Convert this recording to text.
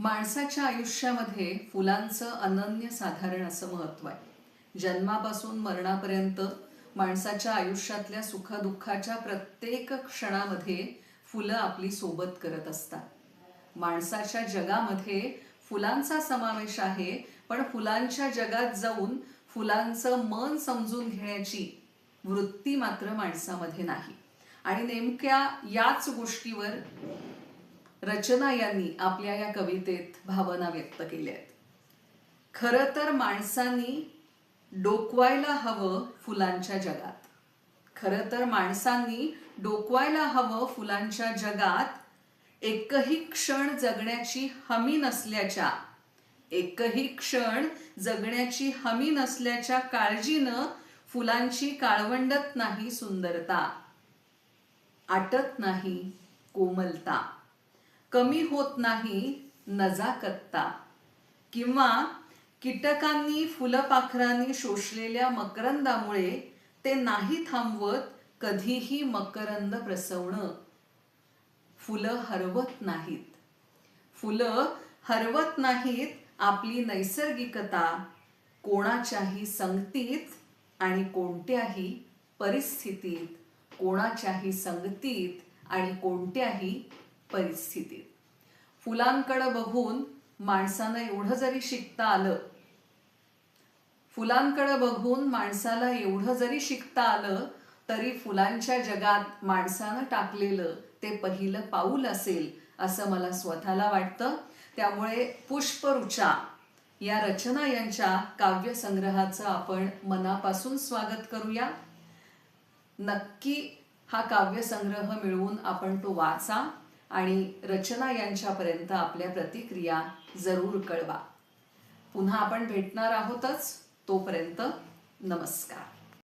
माणसाच्या आयुष्यामध्ये फुलांचं अनन्यसाधारण असं महत्त्व आहे. जन्मापासून मरणापर्यंत माणसाच्या आयुष्यातल्या सुखदुःखाच्या प्रत्येक क्षणामध्ये फुलं आपली सोबत करत असतात. माणसाच्या जगामध्ये फुलांचा समावेश आहे, पण फुलांच्या जगात जाऊन फुलांचं मन समजून घेण्याची वृत्ती मात्र माणसामध्ये नाही. आणि नेमक्या याच गोष्टीवर रचना यांनी आपल्या या कवितेत भावना व्यक्त केल्या आहेत. खरं तर माणसांनी डोकवायला हवं फुलांच्या जगात. खरं तर माणसांनी डोकवायला हवं फुलांच्या जगात. एकही क्षण जगण्याची हमी नसल्याच्या एकही क्षण जगण्याची हमी नसल्याच्या काळजीनं फुलांची काळवंडत नाही सुंदरता, आटत नाही कोमलता, कमी होत नाही नजाकतता, किंवा कीटकांनी फुलपाखरांनी शोषलेल्या मकरंदामुळे ते नाही थांबवत कधीही मकरंद प्रसवणं. फुलं हरवत नाहीत. फुलं हरवत नाहीत आपली नैसर्गिकता कोणाच्याही संगतीत आणि कोणत्याही परिस्थितीत. कोणाच्याही संगतीत आणि कोणत्याही परिस्थितीत. फुलांकडे बघून माणसानं एवढं जरी शिकता आलं, फुलांकडे बघून माणसाला एवढं जरी शिकता आलं तरी फुलांच्या जगात माणसानं टाकलेलं ते पहिलं पाऊल असेल असं मला स्वतःला वाटतं. त्यामुळे पुष्पऋचा या रचना यांच्या काव्यसंग्रहाचं आपण मनापासून स्वागत करूया. नक्की हा काव्यसंग्रह मिळवून आपण तो वाचा आणि रचना यांच्यापर्यंत आपल्या प्रतिक्रिया जरूर कळवा. पुन्हा आपण भेटणार आहोतच. तोपर्यंत नमस्कार.